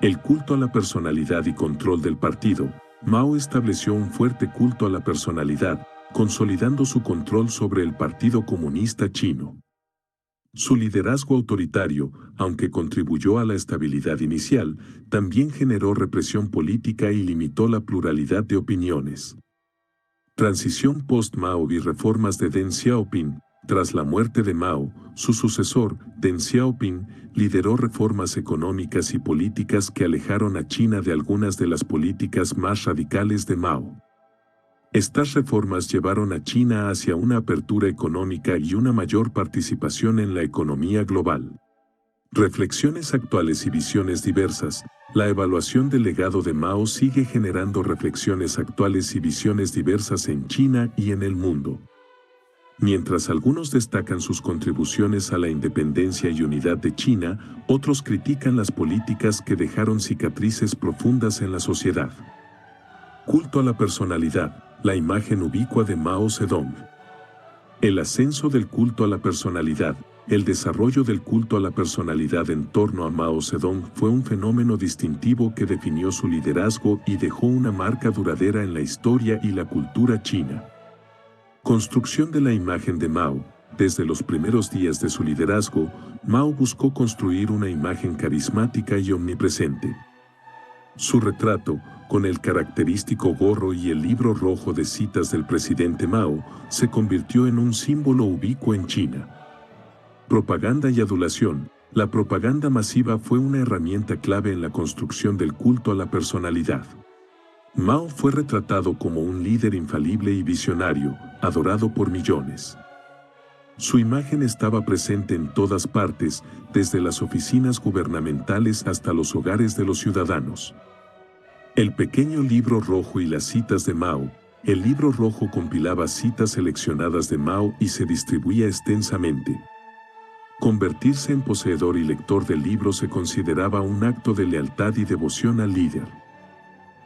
El culto a la personalidad y control del partido. Mao estableció un fuerte culto a la personalidad, consolidando su control sobre el Partido Comunista Chino. Su liderazgo autoritario, aunque contribuyó a la estabilidad inicial, también generó represión política y limitó la pluralidad de opiniones. Transición post-Mao y reformas de Deng Xiaoping. Tras la muerte de Mao, su sucesor, Deng Xiaoping, lideró reformas económicas y políticas que alejaron a China de algunas de las políticas más radicales de Mao. Estas reformas llevaron a China hacia una apertura económica y una mayor participación en la economía global. Reflexiones actuales y visiones diversas. La evaluación del legado de Mao sigue generando reflexiones actuales y visiones diversas en China y en el mundo. Mientras algunos destacan sus contribuciones a la independencia y unidad de China, otros critican las políticas que dejaron cicatrices profundas en la sociedad. Culto a la personalidad. La imagen ubicua de Mao Zedong. El ascenso del culto a la personalidad. El desarrollo del culto a la personalidad en torno a Mao Zedong fue un fenómeno distintivo que definió su liderazgo y dejó una marca duradera en la historia y la cultura china. Construcción de la imagen de Mao. Desde los primeros días de su liderazgo, Mao buscó construir una imagen carismática y omnipresente. Su retrato, con el característico gorro y el libro rojo de citas del presidente Mao, se convirtió en un símbolo ubicuo en China. Propaganda y adulación. La propaganda masiva fue una herramienta clave en la construcción del culto a la personalidad. Mao fue retratado como un líder infalible y visionario, adorado por millones. Su imagen estaba presente en todas partes, desde las oficinas gubernamentales hasta los hogares de los ciudadanos. El pequeño libro rojo y las citas de Mao. El libro rojo compilaba citas seleccionadas de Mao y se distribuía extensamente. Convertirse en poseedor y lector del libro se consideraba un acto de lealtad y devoción al líder.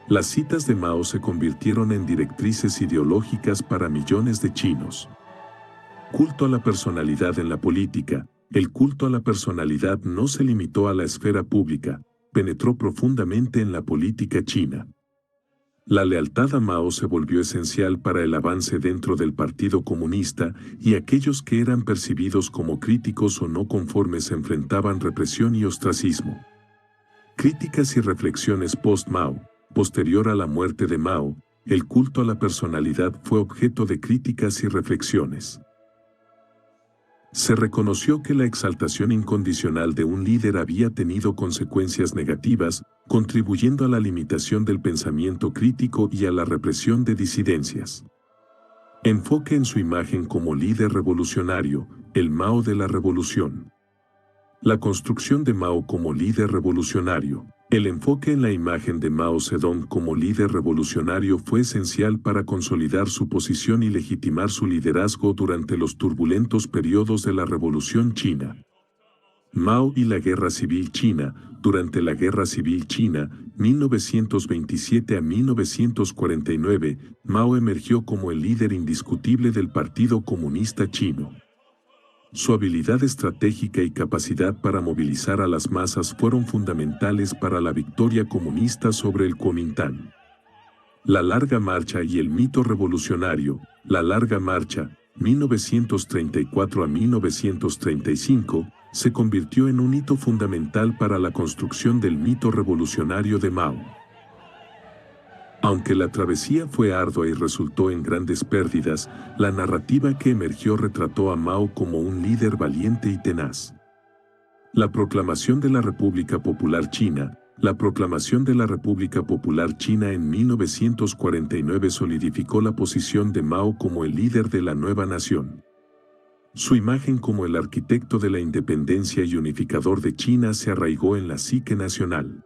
Las citas de Mao se convirtieron en directrices ideológicas para millones de chinos. Culto a la personalidad en la política. El culto a la personalidad no se limitó a la esfera pública, penetró profundamente en la política china. La lealtad a Mao se volvió esencial para el avance dentro del Partido Comunista y aquellos que eran percibidos como críticos o no conformes enfrentaban represión y ostracismo. Críticas y reflexiones post-Mao. Posterior a la muerte de Mao, el culto a la personalidad fue objeto de críticas y reflexiones. Se reconoció que la exaltación incondicional de un líder había tenido consecuencias negativas, contribuyendo a la limitación del pensamiento crítico y a la represión de disidencias. Enfoque en su imagen como líder revolucionario, el Mao de la Revolución. La construcción de Mao como líder revolucionario. El enfoque en la imagen de Mao Zedong como líder revolucionario fue esencial para consolidar su posición y legitimar su liderazgo durante los turbulentos periodos de la Revolución China. Mao y la Guerra Civil China. Durante la Guerra Civil China, 1927 a 1949, Mao emergió como el líder indiscutible del Partido Comunista Chino. Su habilidad estratégica y capacidad para movilizar a las masas fueron fundamentales para la victoria comunista sobre el Kuomintang. La Larga Marcha y el mito revolucionario. La Larga Marcha, 1934 a 1935, se convirtió en un hito fundamental para la construcción del mito revolucionario de Mao. Aunque la travesía fue ardua y resultó en grandes pérdidas, la narrativa que emergió retrató a Mao como un líder valiente y tenaz. La proclamación de la República Popular China. La proclamación de la República Popular China en 1949 solidificó la posición de Mao como el líder de la nueva nación. Su imagen como el arquitecto de la independencia y unificador de China se arraigó en la psique nacional.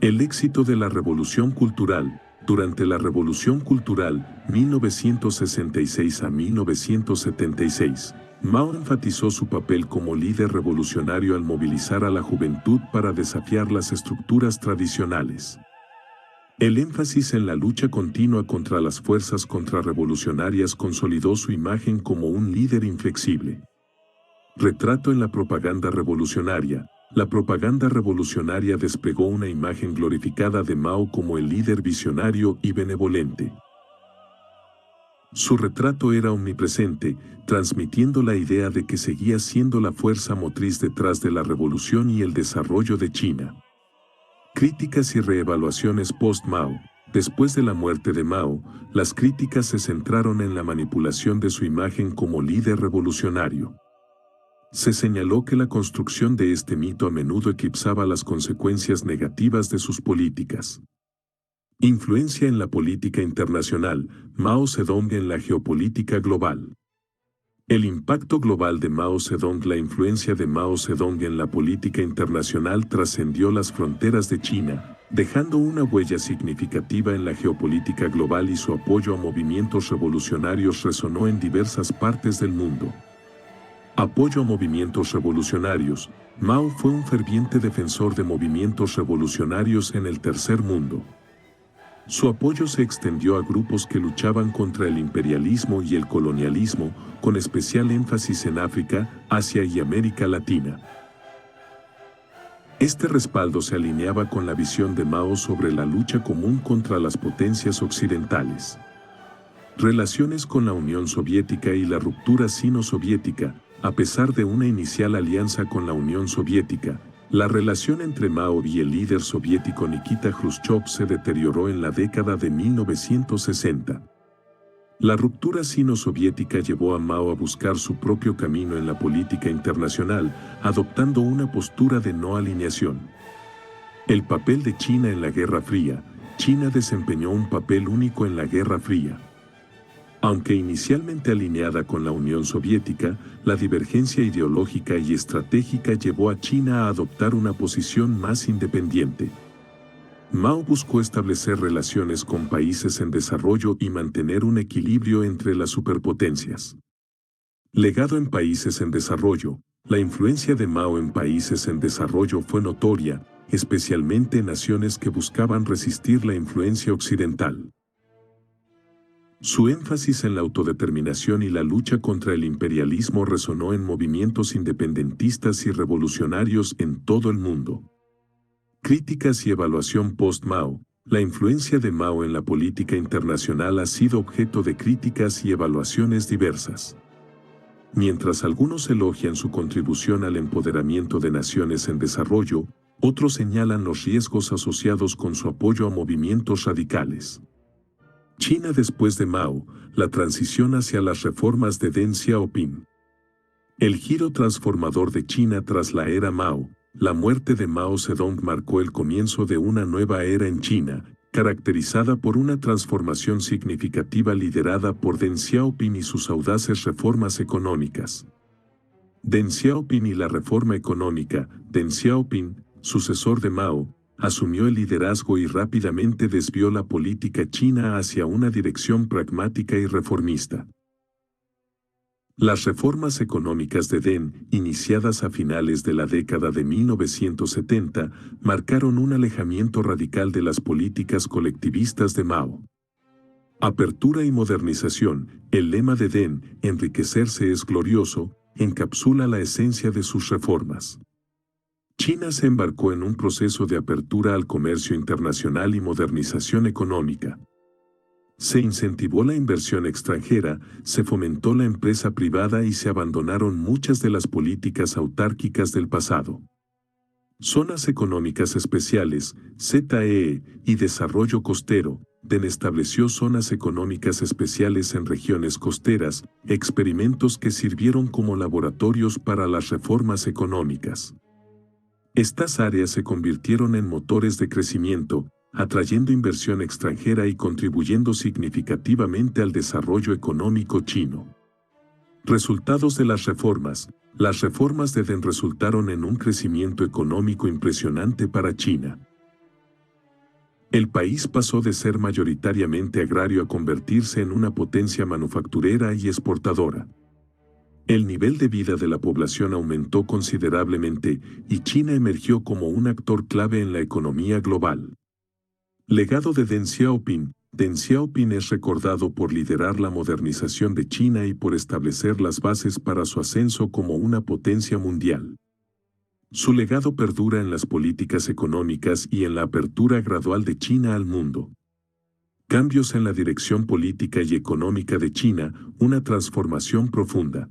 El éxito de la Revolución Cultural. Durante la Revolución Cultural, 1966 a 1976, Mao enfatizó su papel como líder revolucionario al movilizar a la juventud para desafiar las estructuras tradicionales. El énfasis en la lucha continua contra las fuerzas contrarrevolucionarias consolidó su imagen como un líder inflexible. Retrato en la propaganda revolucionaria. La propaganda revolucionaria desplegó una imagen glorificada de Mao como el líder visionario y benevolente. Su retrato era omnipresente, transmitiendo la idea de que seguía siendo la fuerza motriz detrás de la revolución y el desarrollo de China. Críticas y reevaluaciones post-Mao. Después de la muerte de Mao, las críticas se centraron en la manipulación de su imagen como líder revolucionario. Se señaló que la construcción de este mito a menudo eclipsaba las consecuencias negativas de sus políticas. Influencia en la política internacional. Mao Zedong en la geopolítica global. El impacto global de Mao Zedong. La influencia de Mao Zedong en la política internacional trascendió las fronteras de China, dejando una huella significativa en la geopolítica global, y su apoyo a movimientos revolucionarios resonó en diversas partes del mundo. Apoyo a movimientos revolucionarios. Mao fue un ferviente defensor de movimientos revolucionarios en el Tercer Mundo. Su apoyo se extendió a grupos que luchaban contra el imperialismo y el colonialismo, con especial énfasis en África, Asia y América Latina. Este respaldo se alineaba con la visión de Mao sobre la lucha común contra las potencias occidentales. Relaciones con la Unión Soviética y la ruptura sino-soviética. A pesar de una inicial alianza con la Unión Soviética, la relación entre Mao y el líder soviético Nikita Khrushchev se deterioró en la década de 1960. La ruptura sino-soviética llevó a Mao a buscar su propio camino en la política internacional, adoptando una postura de no alineación. El papel de China en la Guerra Fría. China desempeñó un papel único en la Guerra Fría. Aunque inicialmente alineada con la Unión Soviética, la divergencia ideológica y estratégica llevó a China a adoptar una posición más independiente. Mao buscó establecer relaciones con países en desarrollo y mantener un equilibrio entre las superpotencias. Legado en países en desarrollo. La influencia de Mao en países en desarrollo fue notoria, especialmente en naciones que buscaban resistir la influencia occidental. Su énfasis en la autodeterminación y la lucha contra el imperialismo resonó en movimientos independentistas y revolucionarios en todo el mundo. Críticas y evaluación post-Mao. La influencia de Mao en la política internacional ha sido objeto de críticas y evaluaciones diversas. Mientras algunos elogian su contribución al empoderamiento de naciones en desarrollo, otros señalan los riesgos asociados con su apoyo a movimientos radicales. China después de Mao, la transición hacia las reformas de Deng Xiaoping. El giro transformador de China tras la era Mao. La muerte de Mao Zedong marcó el comienzo de una nueva era en China, caracterizada por una transformación significativa liderada por Deng Xiaoping y sus audaces reformas económicas. Deng Xiaoping y la reforma económica. Deng Xiaoping, sucesor de Mao, asumió el liderazgo y rápidamente desvió la política china hacia una dirección pragmática y reformista. Las reformas económicas de Deng, iniciadas a finales de la década de 1970, marcaron un alejamiento radical de las políticas colectivistas de Mao. Apertura y modernización. El lema de Deng, enriquecerse es glorioso, encapsula la esencia de sus reformas. China se embarcó en un proceso de apertura al comercio internacional y modernización económica. Se incentivó la inversión extranjera, se fomentó la empresa privada y se abandonaron muchas de las políticas autárquicas del pasado. Zonas económicas especiales, ZEE, y desarrollo costero. Deng estableció zonas económicas especiales en regiones costeras, experimentos que sirvieron como laboratorios para las reformas económicas. Estas áreas se convirtieron en motores de crecimiento, atrayendo inversión extranjera y contribuyendo significativamente al desarrollo económico chino. Resultados de las reformas de Deng resultaron en un crecimiento económico impresionante para China. El país pasó de ser mayoritariamente agrario a convertirse en una potencia manufacturera y exportadora. El nivel de vida de la población aumentó considerablemente y China emergió como un actor clave en la economía global. Legado de Deng Xiaoping. Deng Xiaoping es recordado por liderar la modernización de China y por establecer las bases para su ascenso como una potencia mundial. Su legado perdura en las políticas económicas y en la apertura gradual de China al mundo. Cambios en la dirección política y económica de China, una transformación profunda.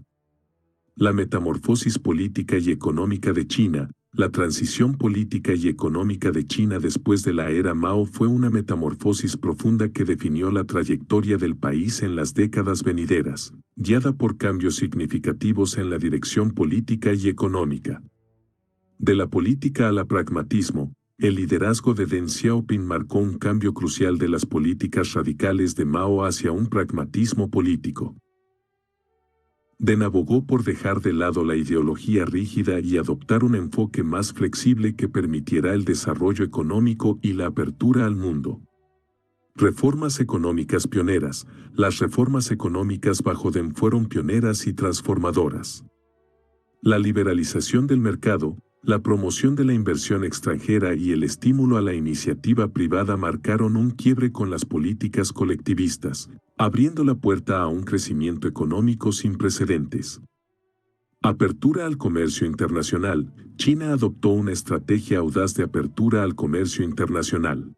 La metamorfosis política y económica de China. La transición política y económica de China después de la era Mao fue una metamorfosis profunda que definió la trayectoria del país en las décadas venideras, guiada por cambios significativos en la dirección política y económica. De la política al pragmatismo, el liderazgo de Deng Xiaoping marcó un cambio crucial de las políticas radicales de Mao hacia un pragmatismo político. Deng abogó por dejar de lado la ideología rígida y adoptar un enfoque más flexible que permitiera el desarrollo económico y la apertura al mundo. Reformas económicas pioneras. Las reformas económicas bajo Deng fueron pioneras y transformadoras. La liberalización del mercado, la promoción de la inversión extranjera y el estímulo a la iniciativa privada marcaron un quiebre con las políticas colectivistas, abriendo la puerta a un crecimiento económico sin precedentes. Apertura al comercio internacional. China adoptó una estrategia audaz de apertura al comercio internacional.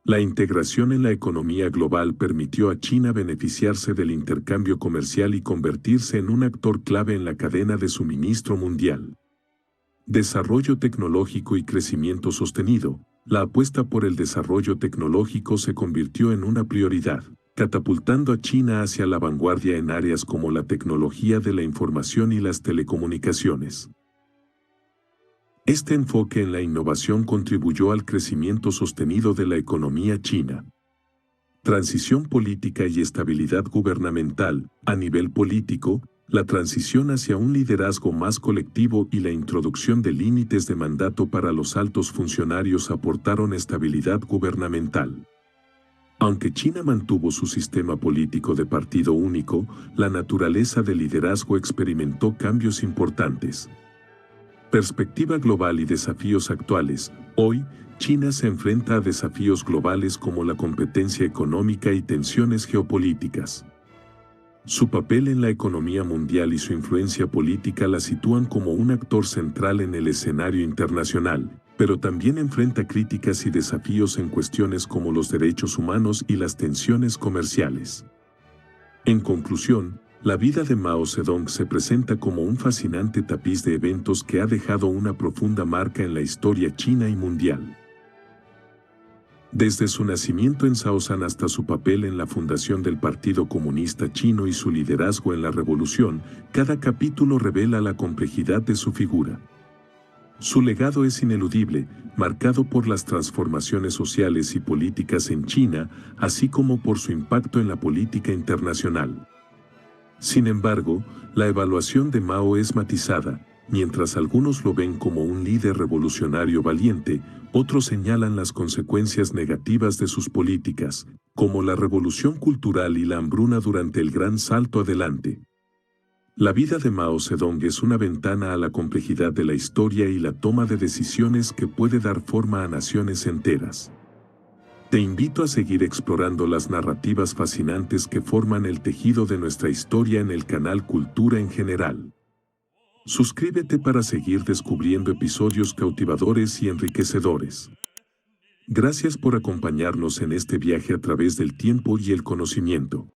La integración en la economía global permitió a China beneficiarse del intercambio comercial y convertirse en un actor clave en la cadena de suministro mundial. Desarrollo tecnológico y crecimiento sostenido. La apuesta por el desarrollo tecnológico se convirtió en una prioridad, catapultando a China hacia la vanguardia en áreas como la tecnología de la información y las telecomunicaciones. Este enfoque en la innovación contribuyó al crecimiento sostenido de la economía china. Transición política y estabilidad gubernamental. A nivel político, la transición hacia un liderazgo más colectivo y la introducción de límites de mandato para los altos funcionarios aportaron estabilidad gubernamental. Aunque China mantuvo su sistema político de partido único, la naturaleza del liderazgo experimentó cambios importantes. Perspectiva global y desafíos actuales. Hoy, China se enfrenta a desafíos globales como la competencia económica y tensiones geopolíticas. Su papel en la economía mundial y su influencia política la sitúan como un actor central en el escenario internacional, pero también enfrenta críticas y desafíos en cuestiones como los derechos humanos y las tensiones comerciales. En conclusión, la vida de Mao Zedong se presenta como un fascinante tapiz de eventos que ha dejado una profunda marca en la historia china y mundial. Desde su nacimiento en Shaoxan hasta su papel en la fundación del Partido Comunista Chino y su liderazgo en la revolución, cada capítulo revela la complejidad de su figura. Su legado es ineludible, marcado por las transformaciones sociales y políticas en China, así como por su impacto en la política internacional. Sin embargo, la evaluación de Mao es matizada. Mientras algunos lo ven como un líder revolucionario valiente, otros señalan las consecuencias negativas de sus políticas, como la revolución cultural y la hambruna durante el Gran Salto Adelante. La vida de Mao Zedong es una ventana a la complejidad de la historia y la toma de decisiones que puede dar forma a naciones enteras. Te invito a seguir explorando las narrativas fascinantes que forman el tejido de nuestra historia en el canal Cultura en General. Suscríbete para seguir descubriendo episodios cautivadores y enriquecedores. Gracias por acompañarnos en este viaje a través del tiempo y el conocimiento.